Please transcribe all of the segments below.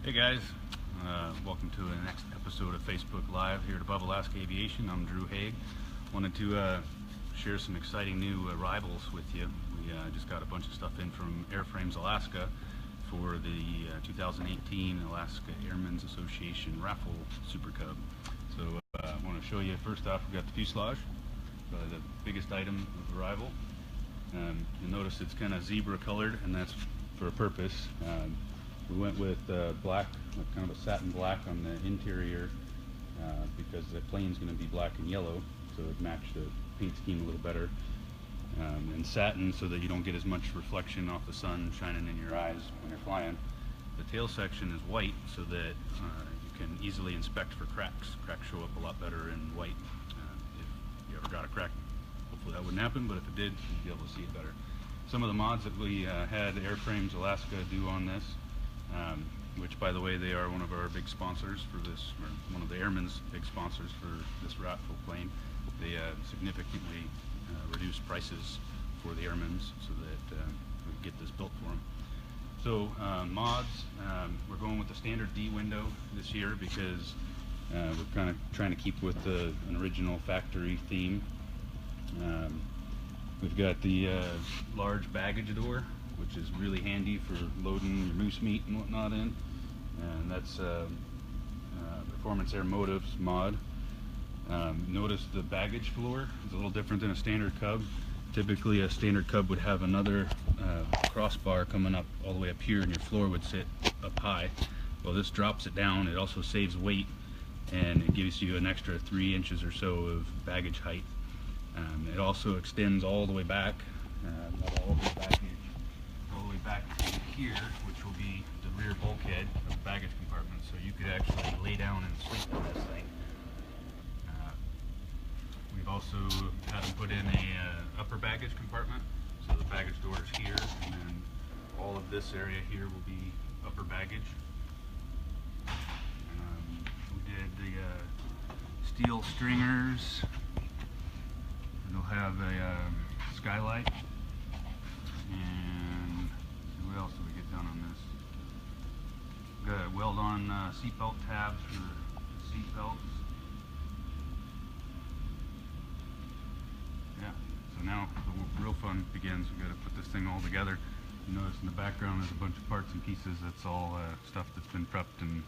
Hey guys, welcome to the next episode of Facebook Live here at Above Alaska Aviation. I'm Drew Haig. Wanted to share some exciting new arrivals with you. We just got a bunch of stuff in from Airframes Alaska for the 2018 Alaska Airmen's Association Raffle Super Cub. So I want to show you, first off, we've got the fuselage, the biggest item of arrival. You'll notice it's kind of zebra colored, and that's for a purpose. We went with black, kind of a satin black on the interior because the plane's going to be black and yellow, so it matched the paint scheme a little better. And satin so that you don't get as much reflection off the sun shining in your eyes when you're flying. The tail section is white so that you can easily inspect for cracks. Cracks show up a lot better in white. If you ever got a crack, hopefully that wouldn't happen, but if it did, you'd be able to see it better. Some of the mods that we had Airframes Alaska do on this, which by the way, they are one of our big sponsors for this, or one of the Airmen's big sponsors for this raffle plane. They significantly reduced prices for the Airmen's so that we get this built for them. So mods, we're going with the standard D window this year because we're kind of trying to keep with an original factory theme. We've got the large baggage door, which is really handy for loading your moose meat and whatnot in, and that's Performance Air Motives mod. Notice the baggage floor is a little different than a standard Cub. Typically a standard Cub would have another crossbar coming up all the way up here, and your floor would sit up high. Well, this drops it down. It also saves weight, and it gives you an extra 3 inches or so of baggage height. It also extends all the way back, not all the way back here, all the way back to here, which will be the rear bulkhead of the baggage compartment, so you could actually lay down and sleep in this thing. We've also had them put in a upper baggage compartment, so the baggage door is here, and then all of this area here will be upper baggage. We did the steel stringers. It'll have a skylight, and what else did we get done on this? Got weld-on seatbelt tabs for the seat belts. Yeah, so now the real fun begins. We've got to put this thing all together. You notice in the background there's a bunch of parts and pieces. That's all stuff that's been prepped and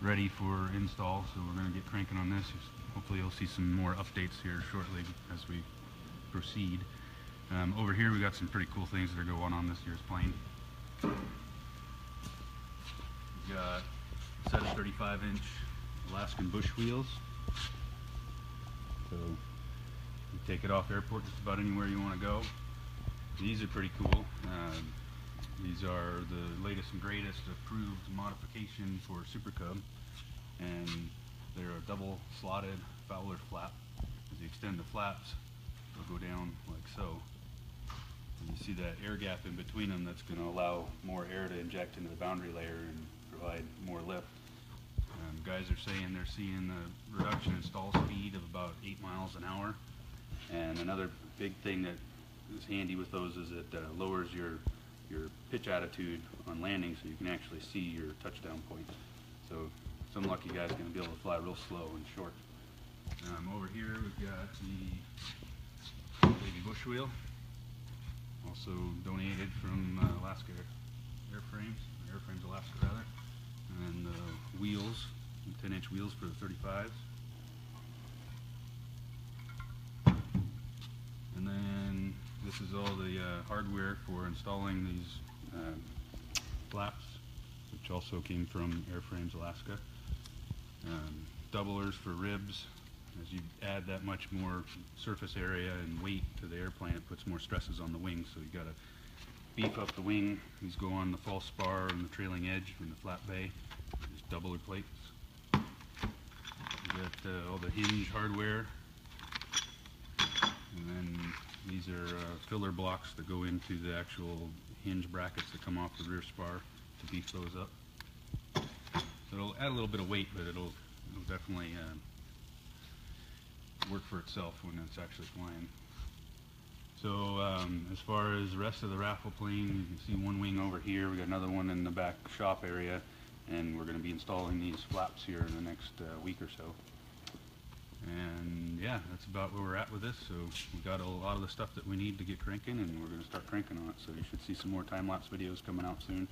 ready for install, so we're going to get cranking on this. Hopefully you'll see some more updates here shortly as we proceed. Over here we got some pretty cool things that are going on this year's plane. We've got a set of 35-inch Alaskan bush wheels. So you take it off airport just about anywhere you want to go. These are pretty cool. These are the latest and greatest approved modification for Super Cub, and they're a double slotted Fowler flap. As you extend the flaps, they'll go down like so. And you see that air gap in between them that's going to allow more air to inject into the boundary layer and provide more lift. Guys are saying they're seeing a reduction in stall speed of about 8 miles an hour. And another big thing that is handy with those is it lowers your pitch attitude on landing, so you can actually see your touchdown point. So some lucky guy's going to be able to fly real slow and short. Over here we've got the baby bush wheel, also donated from Alaska Airframes Alaska rather, and the wheels, 10-inch wheels for the 35s. And then this is all the hardware for installing these flaps, which also came from Airframes Alaska. Doublers for ribs. As you add that much more surface area and weight to the airplane, it puts more stresses on the wings, so you got to beef up the wing. These go on the false spar and the trailing edge from the flat bay. These doubler plates. You got all the hinge hardware, and then these are filler blocks that go into the actual hinge brackets that come off the rear spar to beef those up. So it'll add a little bit of weight, but it'll definitely work for itself when it's actually flying. So as far as the rest of the raffle plane, you can see one wing over here. We got another one in the back shop area, and we're going to be installing these flaps here in the next week or so. And yeah, that's about where we're at with this. So we got a lot of the stuff that we need to get cranking, and we're going to start cranking on it. So you should see some more time-lapse videos coming out soon.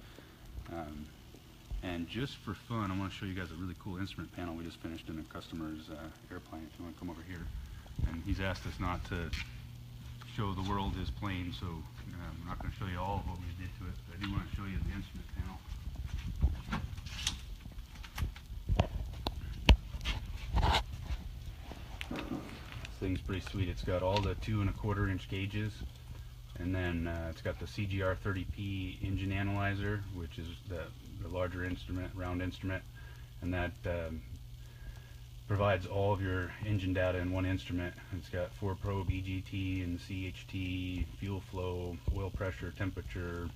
And just for fun, I want to show you guys a really cool instrument panel we just finished in a customer's airplane. If you want to come over here. And he's asked us not to show the world his plane, so I'm not going to show you all of what we did to it, but I do want to show you the instrument panel. This thing's pretty sweet. It's got all the 2 1/4 inch gauges, and then it's got the CGR 30P engine analyzer, which is the larger instrument, round instrument, and that provides all of your engine data in one instrument. It's got 4-probe EGT and CHT, fuel flow, oil pressure, temperature,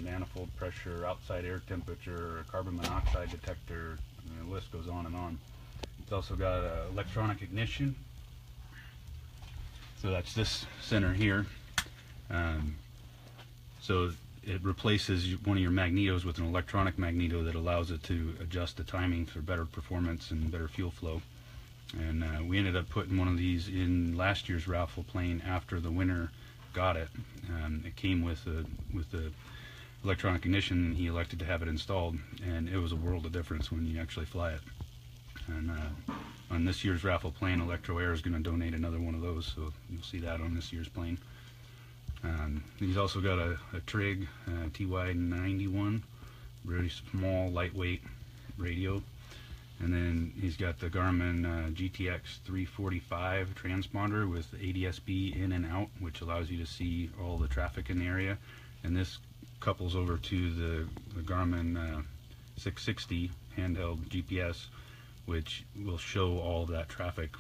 manifold pressure, outside air temperature, carbon monoxide detector, and the list goes on and on. It's also got electronic ignition. So that's this center here. So it replaces one of your magnetos with an electronic magneto that allows it to adjust the timing for better performance and better fuel flow. And we ended up putting one of these in last year's raffle plane after the winner got it. It came with the electronic ignition, and he elected to have it installed, and it was a world of difference when you actually fly it. And on this year's raffle plane, Electro Air is going to donate another one of those, so you'll see that on this year's plane. He's also got a Trig TY91, really small, lightweight radio, and then he's got the Garmin GTX 345 transponder with ADS-B in and out, which allows you to see all the traffic in the area. And this couples over to the Garmin 660 handheld GPS, which will show all of that traffic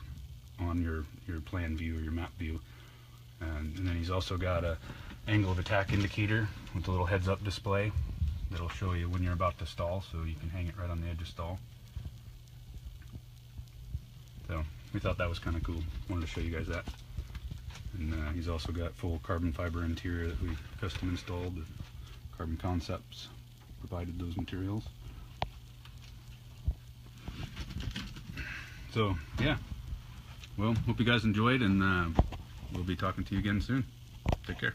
on your plan view or your map view. And then he's also got a angle of attack indicator with a little heads-up display that'll show you when you're about to stall, so you can hang it right on the edge of stall. So we thought that was kind of cool. Wanted to show you guys that. And he's also got full carbon fiber interior that we custom installed. Carbon Concepts provided those materials. So yeah, well, hope you guys enjoyed, and we'll be talking to you again soon. Take care.